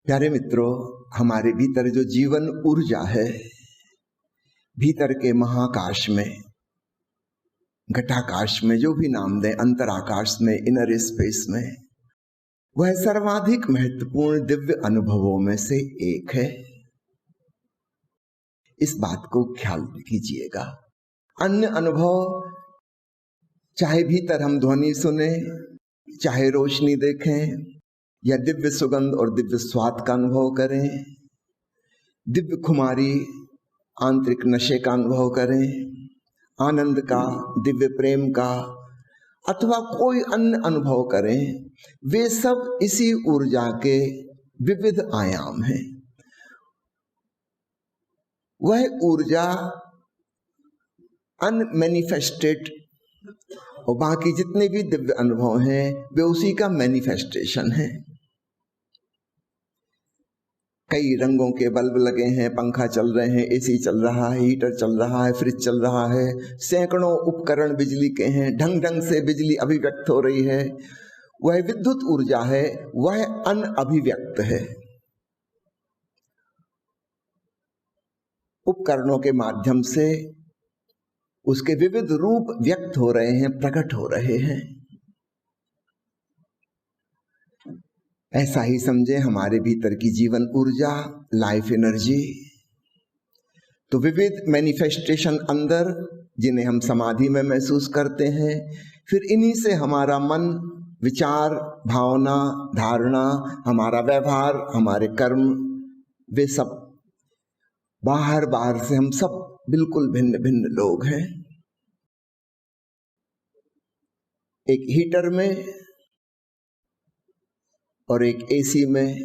प्यारे मित्रों, हमारे भीतर जो जीवन ऊर्जा है, भीतर के महाकाश में, घटाकाश में, जो भी नाम दें, अंतराकाश में, इनर स्पेस में, वह सर्वाधिक महत्वपूर्ण दिव्य अनुभवों में से एक है। इस बात को ख्याल कीजिएगा। अन्य अनुभव, चाहे भीतर हम ध्वनि सुने, चाहे रोशनी देखें, या दिव्य सुगंध और दिव्य स्वाद का अनुभव करें, दिव्य खुमारी, आंतरिक नशे का अनुभव करें, आनंद का, दिव्य प्रेम का, अथवा कोई अन्य अनुभव करें, वे सब इसी ऊर्जा के विविध आयाम हैं। वह ऊर्जा अनमैनिफेस्टेड, और बाकी जितने भी दिव्य अनुभव हैं वे उसी का मैनिफेस्टेशन है। कई रंगों के बल्ब लगे हैं, पंखा चल रहे हैं, एसी चल रहा है, हीटर चल रहा है, फ्रिज चल रहा है, सैकड़ों उपकरण बिजली के हैं, ढंग ढंग से बिजली अभिव्यक्त हो रही है। वह विद्युत ऊर्जा है, वह अनअभिव्यक्त है। उपकरणों के माध्यम से उसके विविध रूप व्यक्त हो रहे हैं, प्रकट हो रहे हैं। ऐसा ही समझे हमारे भीतर की जीवन ऊर्जा, लाइफ एनर्जी। तो विविध मैनिफेस्टेशन अंदर, जिन्हें हम समाधि में महसूस करते हैं, फिर इन्हीं से हमारा मन, विचार, भावना, धारणा, हमारा व्यवहार, हमारे कर्म, वे सब बाहर बाहर से हम सब बिल्कुल भिन्न भिन्न लोग हैं। एक हीटर में और एक एसी में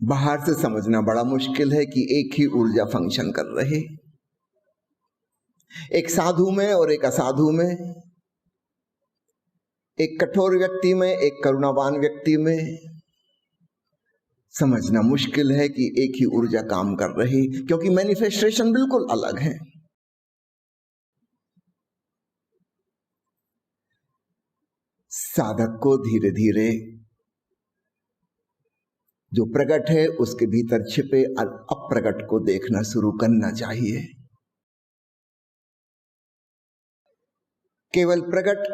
बाहर से समझना बड़ा मुश्किल है कि एक ही ऊर्जा फंक्शन कर रही। एक साधु में और एक असाधु में, एक कठोर व्यक्ति में, एक करुणावान व्यक्ति में समझना मुश्किल है कि एक ही ऊर्जा काम कर रही, क्योंकि मैनिफेस्टेशन बिल्कुल अलग है। साधक को धीरे धीरे जो प्रकट है उसके भीतर छिपे अप्रकट को देखना शुरू करना चाहिए। केवल प्रकट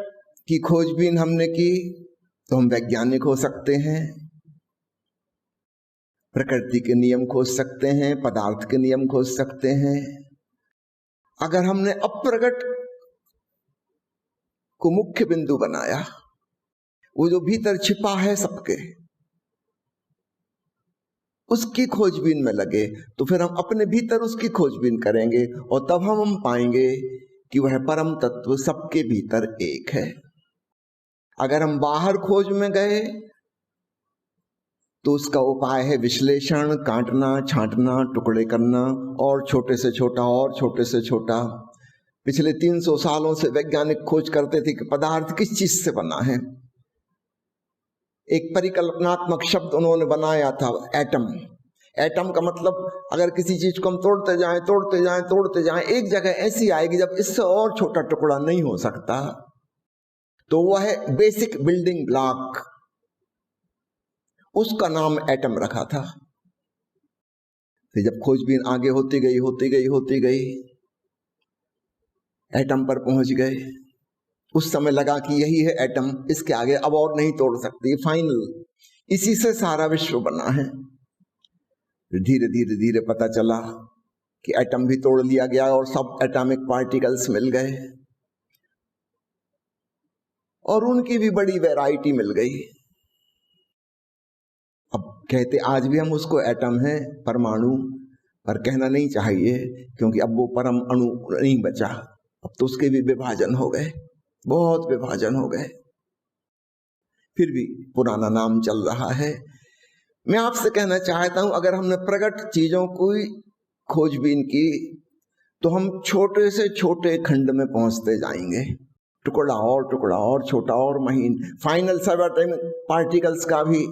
की खोजबीन हमने की तो हम वैज्ञानिक हो सकते हैं, प्रकृति के नियम खोज सकते हैं, पदार्थ के नियम खोज सकते हैं। अगर हमने अप्रकट को मुख्य बिंदु बनाया, वो जो भीतर छिपा है सबके, उसकी खोजबीन में लगे, तो फिर हम अपने भीतर उसकी खोजबीन करेंगे और तब हम पाएंगे कि वह परम तत्व सबके भीतर एक है। अगर हम बाहर खोज में गए तो उसका उपाय है विश्लेषण, काटना, छांटना, टुकड़े करना, और छोटे से छोटा और छोटे से छोटा। पिछले 300 सालों से वैज्ञानिक खोज करते थे कि पदार्थ किस चीज से बना है। एक परिकल्पनात्मक शब्द उन्होंने बनाया था, एटम। एटम का मतलब, अगर किसी चीज को हम तोड़ते जाएं तोड़ते जाएं तोड़ते जाएं, एक जगह ऐसी आएगी जब इससे और छोटा टुकड़ा नहीं हो सकता, तो वह है बेसिक बिल्डिंग ब्लॉक। उसका नाम एटम रखा था। तो जब खोजबीन आगे होती गई, एटम पर पहुंच गए। उस समय लगा कि यही है एटम, इसके आगे अब और नहीं तोड़ सकती, फाइनल, इसी से सारा विश्व बना है। धीरे धीरे धीरे पता चला कि एटम भी तोड़ लिया गया और सब एटॉमिक पार्टिकल्स मिल गए, और उनकी भी बड़ी वैरायटी मिल गई। अब कहते आज भी हम उसको एटम है, परमाणु, पर कहना नहीं चाहिए, क्योंकि अब वो परम अणु नहीं बचा। अब तो उसके भी विभाजन हो गए, बहुत विभाजन हो गए, फिर भी पुराना नाम चल रहा है। मैं आपसे कहना चाहता हूं, अगर हमने प्रकट चीजों को खोजबीन की तो हम छोटे से छोटे खंड में पहुंचते जाएंगे, टुकड़ा और छोटा और महीन, फाइनल सब पार्टिकल्स का भी।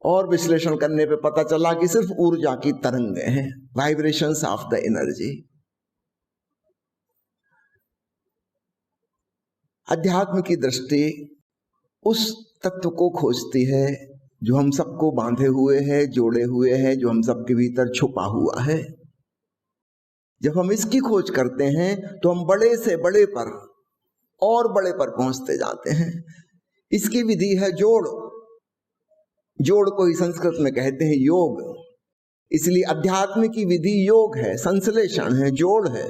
और विश्लेषण करने पे पता चला कि सिर्फ ऊर्जा की तरंगें हैं, वाइब्रेशंस ऑफ द एनर्जी। अध्यात्म की दृष्टि उस तत्व को खोजती है जो हम सबको बांधे हुए है, जोड़े हुए है, जो हम सबके भीतर छुपा हुआ है। जब हम इसकी खोज करते हैं तो हम बड़े से बड़े पर और बड़े पर पहुंचते जाते हैं। इसकी विधि है जोड़। जोड़ को ही संस्कृत में कहते हैं योग। इसलिए अध्यात्म की विधि योग है, संश्लेषण है, जोड़ है।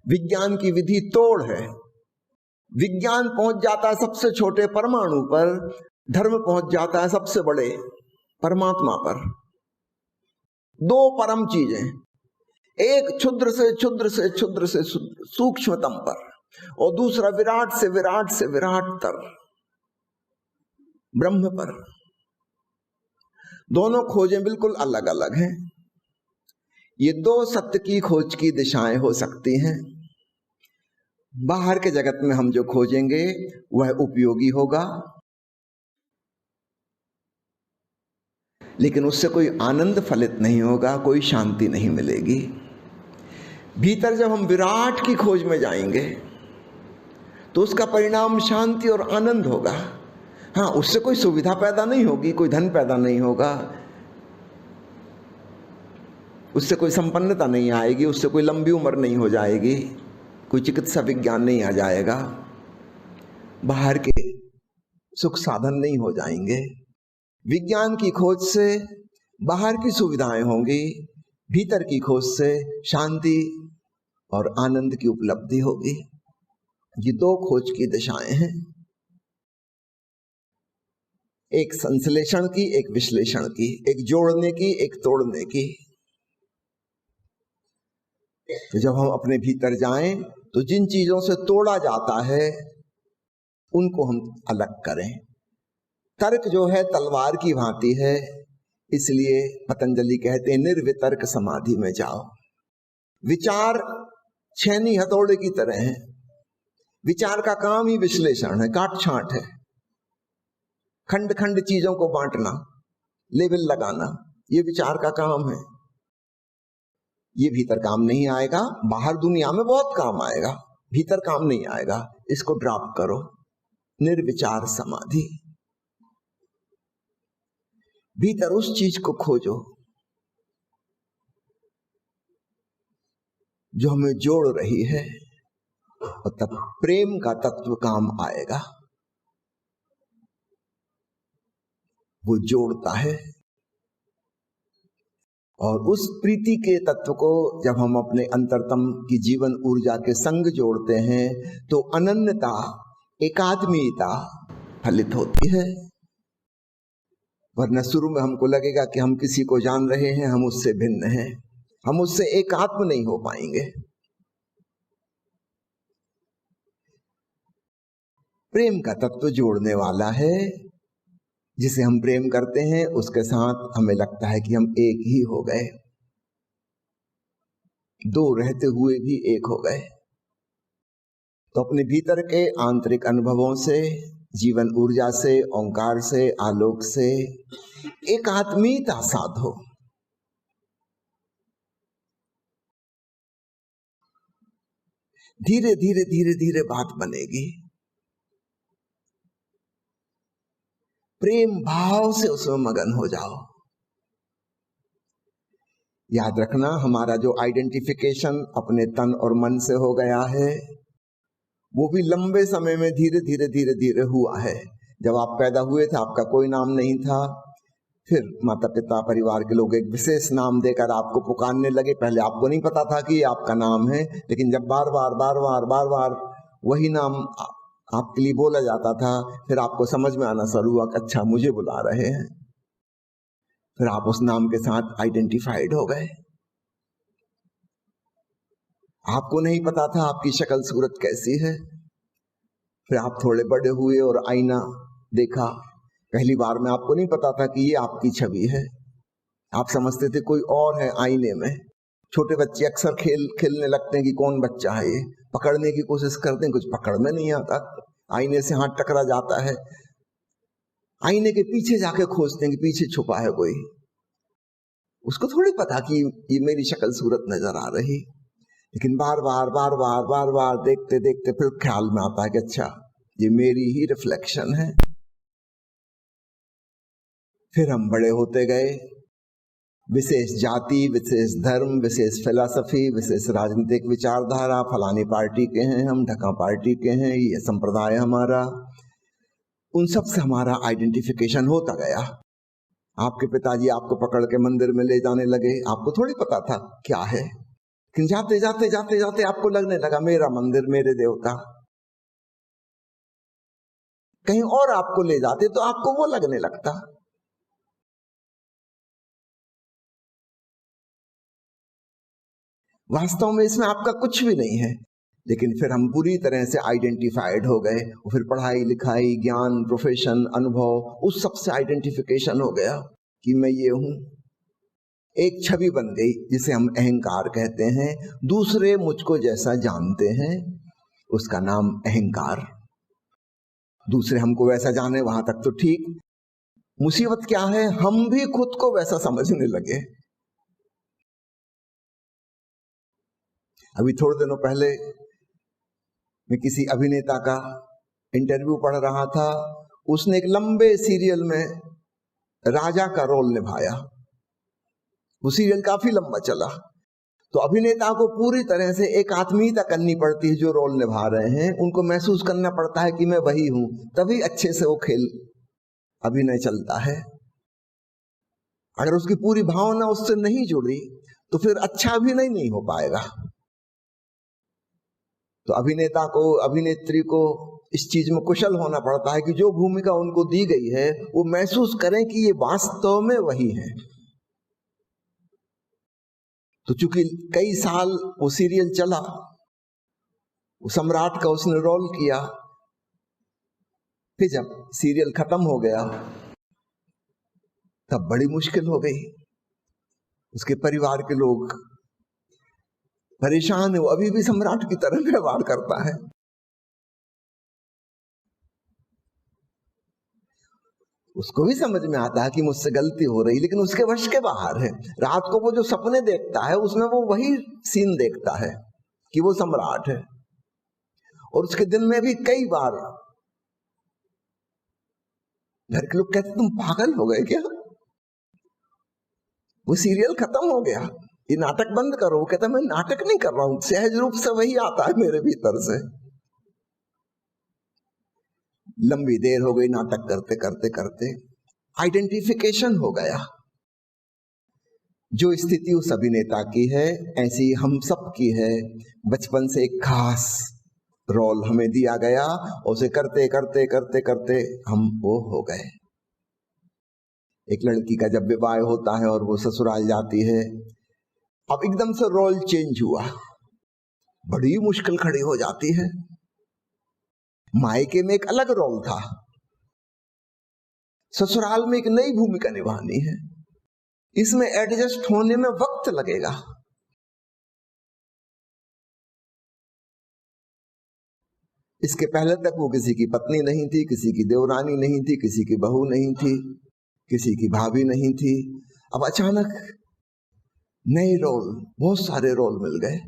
विज्ञान की विधि तोड़ है। विज्ञान पहुंच जाता है सबसे छोटे परमाणु पर, धर्म पहुंच जाता है सबसे बड़े परमात्मा पर। दो परम चीजें, एक क्षुद्र से क्षुद्र से क्षुद्र से सूक्ष्मतम पर, और दूसरा विराट से विराट से विराट तर ब्रह्म पर। दोनों खोजें बिल्कुल अलग अलग हैं। ये दो सत्य की खोज की दिशाएं हो सकती हैं। बाहर के जगत में हम जो खोजेंगे वह उपयोगी होगा, लेकिन उससे कोई आनंद फलित नहीं होगा, कोई शांति नहीं मिलेगी। भीतर जब हम विराट की खोज में जाएंगे तो उसका परिणाम शांति और आनंद होगा। हाँ, उससे कोई सुविधा पैदा नहीं होगी, कोई धन पैदा नहीं होगा, उससे कोई संपन्नता नहीं आएगी, उससे कोई लंबी उम्र नहीं हो जाएगी, कोई चिकित्सा विज्ञान नहीं आ जाएगा, बाहर के सुख साधन नहीं हो जाएंगे। विज्ञान की खोज से बाहर की सुविधाएं होंगी, भीतर की खोज से शांति और आनंद की उपलब्धि होगी। ये दो खोज की दिशाएं हैं, एक संश्लेषण की, एक विश्लेषण की, एक जोड़ने की, एक तोड़ने की। तो जब हम अपने भीतर जाएं तो जिन चीजों से तोड़ा जाता है उनको हम अलग करें। तर्क जो है तलवार की भांति है, इसलिए पतंजलि कहते हैं निर्वितर्क समाधि में जाओ। विचार छेनी हथौड़े की तरह है। विचार का काम ही विश्लेषण है, काट छांट है, खंड खंड चीजों को बांटना, लेबल लगाना, ये विचार का काम है। ये भीतर काम नहीं आएगा, बाहर दुनिया में बहुत काम आएगा, भीतर काम नहीं आएगा। इसको ड्रॉप करो, निर्विचार समाधि। भीतर उस चीज को खोजो जो हमें जोड़ रही है, और तब प्रेम का तत्व काम आएगा। वो जोड़ता है, और उस प्रीति के तत्व को जब हम अपने अंतरतम की जीवन ऊर्जा के संग जोड़ते हैं तो अनन्यता, एकात्मीयता फलित होती है। वरना शुरू में हमको लगेगा कि हम किसी को जान रहे हैं, हम उससे भिन्न हैं, हम उससे एकात्म नहीं हो पाएंगे। प्रेम का तत्व जोड़ने वाला है। जिसे हम प्रेम करते हैं उसके साथ हमें लगता है कि हम एक ही हो गए, दो रहते हुए भी एक हो गए। तो अपने भीतर के आंतरिक अनुभवों से, जीवन ऊर्जा से, ओंकार से, आलोक से एकात्मीयता साधो। धीरे धीरे धीरे धीरे बात बनेगी। प्रेम भाव से उसमें मगन हो जाओ। याद रखना, हमारा जो आइडेंटिफिकेशन अपने तन और मन से हो गया है वो भी लंबे समय में धीरे धीरे धीरे धीरे हुआ है। जब आप पैदा हुए थे आपका कोई नाम नहीं था, फिर माता पिता परिवार के लोग एक विशेष नाम देकर आपको पुकारने लगे। पहले आपको नहीं पता था कि ये आपका नाम है, लेकिन जब बार बार बार बार बार बार वही नाम आपके लिए बोला जाता था, फिर आपको समझ में आना शुरू हुआ कि अच्छा मुझे बुला रहे हैं। फिर आप उस नाम के साथ आइडेंटिफाइड हो गए। आपको नहीं पता था आपकी शक्ल सूरत कैसी है। फिर आप थोड़े बड़े हुए और आईना देखा। पहली बार में आपको नहीं पता था कि ये आपकी छवि है, आप समझते थे कोई और है आईने में। छोटे बच्चे अक्सर खेलने लगते हैं कि कौन बच्चा है ये, पकड़ने की कोशिश करते हैं, कुछ पकड़ में नहीं आता, आईने से हाथ टकरा जाता है। आईने के पीछे जाके खोजते हैं कि पीछे छुपा है कोई। उसको थोड़ी पता कि ये मेरी शक्ल सूरत नजर आ रही। लेकिन बार बार बार बार बार बार देखते देखते फिर ख्याल में आता है कि अच्छा ये मेरी ही रिफ्लेक्शन है। फिर हम बड़े होते गए, विशेष जाति, विशेष धर्म, विशेष फिलॉसफी, विशेष राजनीतिक विचारधारा, फलानी पार्टी के हैं हम, ढका पार्टी के हैं, ये संप्रदाय हमारा, उन सब से हमारा आइडेंटिफिकेशन होता गया। आपके पिताजी आपको पकड़ के मंदिर में ले जाने लगे, आपको थोड़ी पता था क्या है, लेकिन जाते जाते जाते जाते आपको लगने लगा मेरा मंदिर, मेरे देवता। कहीं और आपको ले जाते तो आपको वो लगने लगता। वास्तव में इसमें आपका कुछ भी नहीं है, लेकिन फिर हम पूरी तरह से आइडेंटिफाइड हो गए। फिर पढ़ाई लिखाई, ज्ञान, प्रोफेशन, अनुभव, उस सब से आइडेंटिफिकेशन हो गया कि मैं ये हूं। एक छवि बन गई जिसे हम अहंकार कहते हैं। दूसरे मुझको जैसा जानते हैं, उसका नाम अहंकार। दूसरे हमको वैसा जाने, वहां तक तो ठीक। मुसीबत क्या है, हम भी खुद को वैसा समझने लगे। अभी थोड़े दिनों पहले मैं किसी अभिनेता का इंटरव्यू पढ़ रहा था। उसने एक लंबे सीरियल में राजा का रोल निभाया। वो सीरियल काफी लंबा चला। तो अभिनेता को पूरी तरह से एक आत्मीयता करनी पड़ती है, जो रोल निभा रहे हैं उनको महसूस करना पड़ता है कि मैं वही हूं, तभी अच्छे से वो खेल अभिनय चलता है। अगर उसकी पूरी भावना उससे नहीं जुड़ी तो फिर अच्छा अभिनय नहीं हो पाएगा। तो अभिनेता को, अभिनेत्री को इस चीज में कुशल होना पड़ता है कि जो भूमिका उनको दी गई है वो महसूस करें कि ये वास्तव में वही है। तो चूंकि कई साल वो सीरियल चला, वो सम्राट का उसने रोल किया, फिर जब सीरियल खत्म हो गया तब बड़ी मुश्किल हो गई। उसके परिवार के लोग परेशान है, वो अभी भी सम्राट की तरह व्यवहार करता है। उसको भी समझ में आता है कि मुझसे गलती हो रही, लेकिन उसके वश के बाहर है। रात को वो जो सपने देखता है उसमें वो वही सीन देखता है कि वो सम्राट है। और उसके दिन में भी कई बार घर के लोग कहते तुम पागल हो गए क्या, वो सीरियल खत्म हो गया, ये नाटक बंद करो। वो कहता मैं नाटक नहीं कर रहा हूं, सहज रूप से वही आता है मेरे भीतर से। लंबी देर हो गई नाटक करते करते करते, आइडेंटिफिकेशन हो गया। जो स्थिति उस अभिनेता की है ऐसी हम सब की है। बचपन से एक खास रोल हमें दिया गया, उसे करते करते करते करते हम वो हो गए। एक लड़की का जब विवाह होता है और वो ससुराल जाती है, अब एकदम से रोल चेंज हुआ, बड़ी मुश्किल खड़ी हो जाती है। मायके में एक अलग रोल था, ससुराल में एक नई भूमिका निभानी है। इसमें एडजस्ट होने में वक्त लगेगा। इसके पहले तक वो किसी की पत्नी नहीं थी, किसी की देवरानी नहीं थी, किसी की बहू नहीं थी, किसी की भाभी नहीं थी। अब अचानक नए रोल, बहुत सारे रोल मिल गए।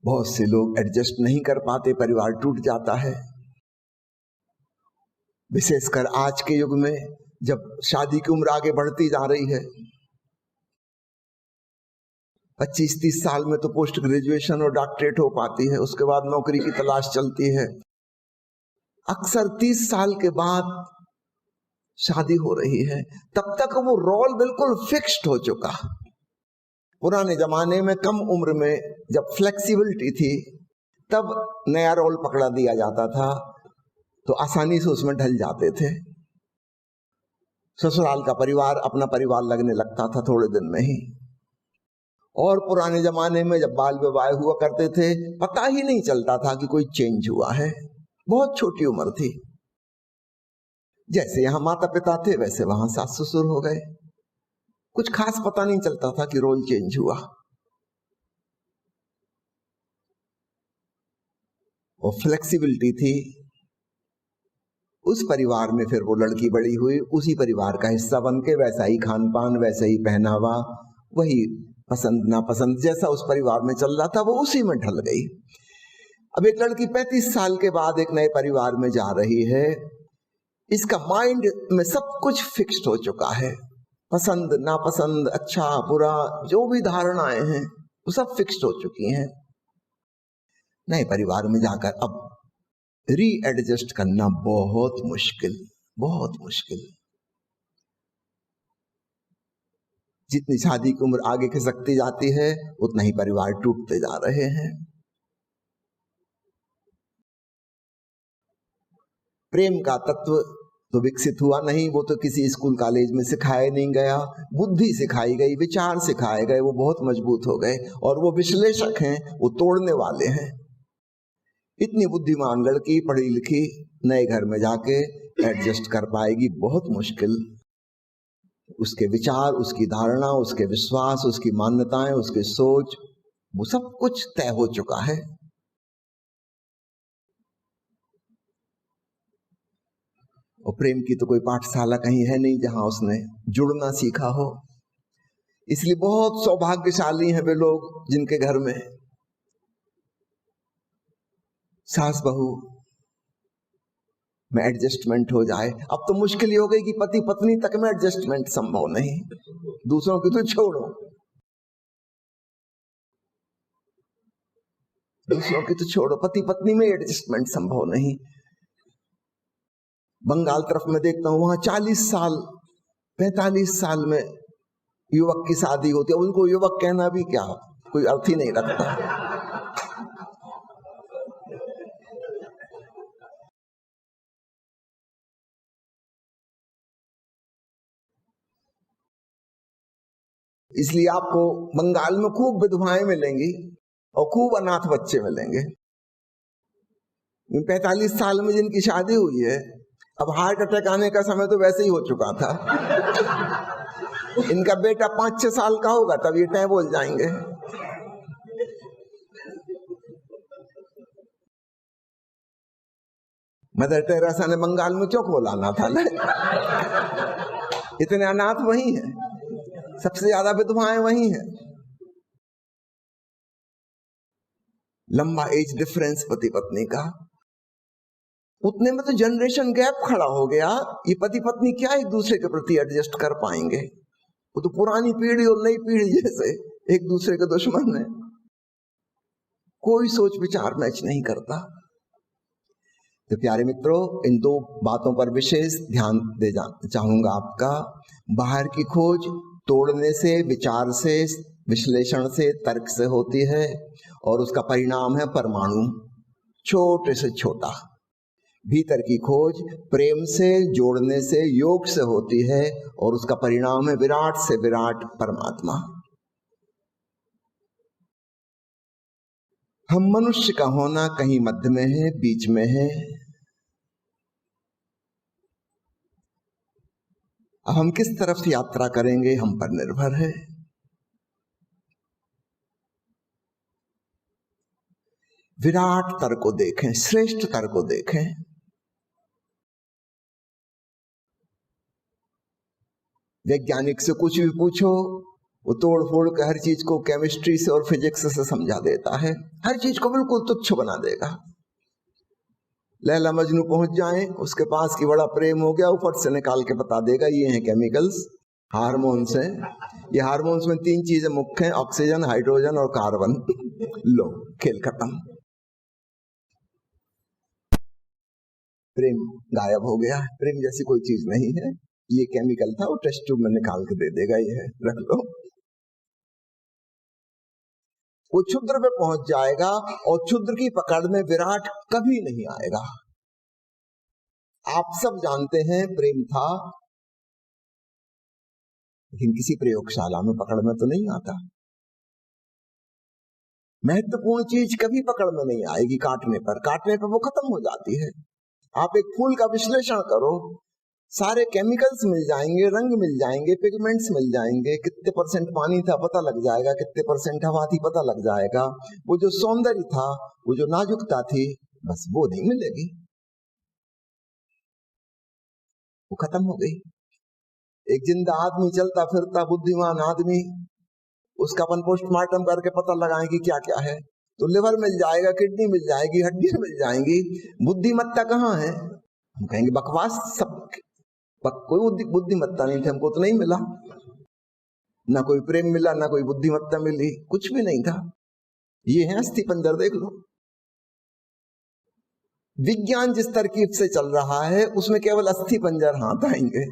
बहुत से लोग एडजस्ट नहीं कर पाते, परिवार टूट जाता है। विशेषकर आज के युग में जब शादी की उम्र आगे बढ़ती जा रही है, 25-30 साल में तो पोस्ट ग्रेजुएशन और डॉक्टरेट हो पाती है, उसके बाद नौकरी की तलाश चलती है। अक्सर 30 साल के बाद शादी हो रही है, तब तक वो रोल बिल्कुल फिक्स्ड हो चुका। पुराने जमाने में कम उम्र में जब फ्लेक्सिबिलिटी थी, तब नया रोल पकड़ा दिया जाता था तो आसानी से उसमें ढल जाते थे। ससुराल का परिवार अपना परिवार लगने लगता था थोड़े दिन में ही। और पुराने जमाने में जब बाल विवाह हुआ करते थे, पता ही नहीं चलता था कि कोई चेंज हुआ है। बहुत छोटी उम्र थी। जैसे यहां माता पिता थे वैसे वहां सास ससुर हो गए। कुछ खास पता नहीं चलता था कि रोल चेंज हुआ। और फ्लेक्सिबिलिटी थी। उस परिवार में फिर वो लड़की बड़ी हुई, उसी परिवार का हिस्सा बन के वैसा ही खान पान, वैसा ही पहनावा, वही पसंद नापसंद जैसा उस परिवार में चल रहा था वो उसी में ढल गई। अब एक लड़की 35 साल के बाद एक नए परिवार में जा रही है, इसका माइंड में सब कुछ फिक्स्ड हो चुका है, पसंद नापसंद, अच्छा बुरा, जो भी धारणाएं हैं वो सब फिक्स्ड हो चुकी हैं। नए परिवार में जाकर अब रीएडजस्ट करना बहुत मुश्किल, बहुत मुश्किल। जितनी शादी की उम्र आगे खिसकती जाती है उतना ही परिवार टूटते जा रहे हैं। प्रेम का तत्व तो विकसित हुआ नहीं, वो तो किसी स्कूल कॉलेज में सिखाया नहीं गया, बुद्धि सिखाई गई, विचार सिखाए गए, वो बहुत मजबूत हो गए, और वो विश्लेषक हैं, वो तोड़ने वाले हैं। इतनी बुद्धिमान लड़की पढ़ी लिखी नए घर में जाके एडजस्ट कर पाएगी, बहुत मुश्किल। उसके विचार, उसकी धारणा, उसके विश्वास, उसकी मान्यताएं, उसकी सोच, वो सब कुछ तय हो चुका है। और प्रेम की तो कोई पाठशाला कहीं है नहीं जहां उसने जुड़ना सीखा हो। इसलिए बहुत सौभाग्यशाली हैं वे लोग जिनके घर में सास बहू में एडजस्टमेंट हो जाए। अब तो मुश्किल हो गई कि पति पत्नी तक में एडजस्टमेंट संभव नहीं, दूसरों की तो छोड़ो, दूसरों की तो छोड़ो, पति पत्नी में एडजस्टमेंट संभव नहीं। बंगाल तरफ में देखता हूं, वहां 40 साल 45 साल में युवक की शादी होती है, उनको युवक कहना भी क्या कोई अर्थ ही नहीं रखता। इसलिए आपको बंगाल में खूब विधवाएं मिलेंगी और खूब अनाथ बच्चे मिलेंगे। 45 साल में जिनकी शादी हुई है, अब हार्ट अटैक आने का समय तो वैसे ही हो चुका था। इनका बेटा 5-6 साल का होगा तब ये टै बोल जाएंगे। मदर टेरेसा ने बंगाल में क्यों खोलाना था? इतने अनाथ वही हैं, सबसे ज्यादा विधवाएं वही हैं। लंबा एज डिफरेंस पति पत्नी का, उतने में तो जनरेशन गैप खड़ा हो गया। ये पति पत्नी क्या एक दूसरे के प्रति एडजस्ट कर पाएंगे? वो तो पुरानी पीढ़ी और नई पीढ़ी जैसे एक दूसरे के दुश्मन है, कोई सोच विचार मैच नहीं करता। तो प्यारे मित्रों, इन दो बातों पर विशेष ध्यान दे चाहूंगा आपका। बाहर की खोज तोड़ने से, विचार से, विश्लेषण से, तर्क से होती है, और उसका परिणाम है परमाणु, छोटे से छोटा। भीतर की खोज प्रेम से, जोड़ने से, योग से होती है, और उसका परिणाम है विराट से विराट परमात्मा। हम मनुष्य का होना कहीं मध्य में है, बीच में है। अब हम किस तरफ से यात्रा करेंगे हम पर निर्भर है। विराट तर को देखें, श्रेष्ठ तर को देखें। वैज्ञानिक से कुछ भी पूछो, वो तोड़ फोड़ के हर चीज को केमिस्ट्री से और फिजिक्स से समझा देता है, हर चीज को बिल्कुल तुच्छ बना देगा। लैला मजनू पहुंच जाए, उसके पास की बड़ा प्रेम हो गया, ऊपर से निकाल के बता देगा ये हैं केमिकल्स, हार्मोन्स हैं। ये हार्मोन्स में 3 चीजें मुख्य हैं, ऑक्सीजन, हाइड्रोजन और कार्बन। लो, खेल खत्म, प्रेम गायब हो गया। प्रेम जैसी कोई चीज नहीं है, ये केमिकल था, वो टेस्ट ट्यूब में निकाल के दे देगा, ये है, रख लो। वो क्षुद्र पे पहुंच जाएगा, और क्षुद्र की पकड़ में विराट कभी नहीं आएगा। आप सब जानते हैं प्रेम था, लेकिन किसी प्रयोगशाला में पकड़ में तो नहीं आता। महत्वपूर्ण चीज कभी पकड़ में नहीं आएगी, काटने पर वो खत्म हो जाती है। आप एक फूल का विश्लेषण करो, सारे केमिकल्स मिल जाएंगे, रंग मिल जाएंगे, पिगमेंट्स मिल जाएंगे, कितने % पानी था पता लग जाएगा, कितने % हवा थी पता लग जाएगा। वो जो सौंदर्य था, वो जो नाजुकता थी, बस वो नहीं मिलेगी, वो खत्म हो गई। एक जिंदा आदमी, चलता फिरता बुद्धिमान आदमी, उसका अपन पोस्टमार्टम करके पता लगाएं कि क्या क्या है, तो लिवर मिल जाएगा, किडनी मिल जाएगी, हड्डी मिल जाएंगी, बुद्धिमत्ता कहाँ है? हम कहेंगे बकवास, सब कोई बुद्धिमत्ता नहीं थी, हमको तो नहीं मिला, ना कोई प्रेम मिला, ना कोई बुद्धिमत्ता मिली, कुछ भी नहीं था। ये है अस्थि पंजर, देख लो। विज्ञान जिस तरकीब से चल रहा है उसमें केवल अस्थि पंजर हाथ आएंगे,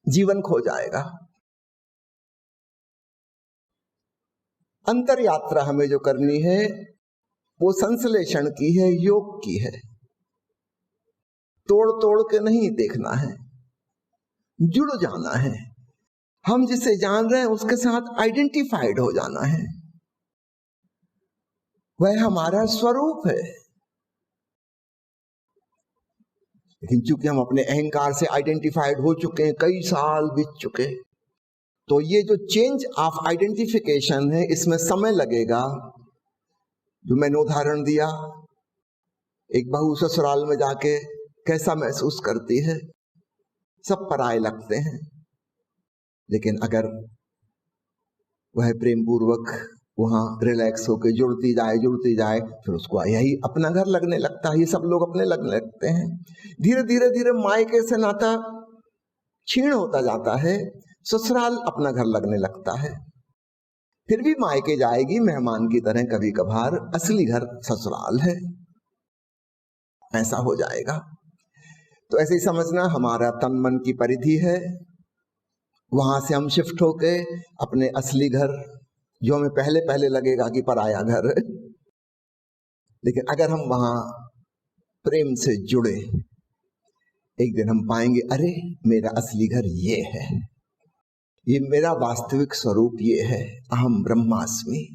जीवन खो जाएगा। अंतर यात्रा हमें जो करनी है वो संश्लेषण की है, योग की है। तोड़ तोड़ के नहीं देखना है, जुड़ जाना है। हम जिसे जान रहे हैं उसके साथ आइडेंटिफाइड हो जाना है, वह हमारा स्वरूप है। लेकिन चूंकि हम अपने अहंकार से आइडेंटिफाइड हो चुके हैं, कई साल बीत चुके, तो ये जो चेंज ऑफ आइडेंटिफिकेशन है इसमें समय लगेगा। जो मैंने उदाहरण दिया, एक बहू ससुराल में जाके कैसा महसूस करती है, सब पराये लगते हैं। लेकिन अगर वह प्रेम पूर्वक वहां रिलैक्स होकर जुड़ती जाए, फिर उसको यही अपना घर लगने लगता है। ये सब लोग अपने लगने लगते हैं। धीरे धीरे धीरे मायके से नाता क्षीण होता जाता है, ससुराल अपना घर लगने लगता है। फिर भी मायके जाएगी मेहमान की तरह, कभी कभार असली घर ससुराल है, ऐसा हो जाएगा। तो ऐसे ही समझना, हमारा तन मन की परिधि है, वहां से हम शिफ्ट होके अपने असली घर, जो हमें पहले पहले लगेगा कि पराया घर है, लेकिन अगर हम वहां प्रेम से जुड़े, एक दिन हम पाएंगे अरे मेरा असली घर ये है, ये मेरा वास्तविक स्वरूप ये है, अहम ब्रह्मास्मि।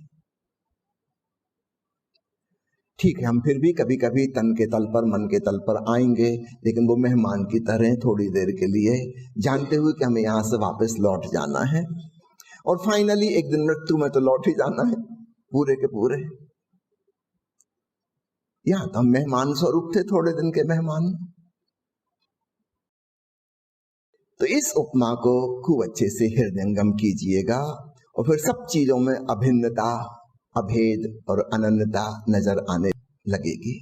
ठीक है, हम फिर भी कभी कभी तन के तल पर, मन के तल पर आएंगे, लेकिन वो मेहमान की तरह थोड़ी देर के लिए, जानते हुए कि हमें यहां से वापस लौट जाना है, और फाइनली एक दिन मृत्यु में तो लौट ही जाना है पूरे के पूरे। यहां तो हम मेहमान स्वरूप थे, थोड़े दिन के मेहमान। तो इस उपमा को खूब अच्छे से हृदयंगम कीजिएगा, और फिर सब चीजों में अभिन्नता, अभेद और अनन्यता नजर आने लगेगी।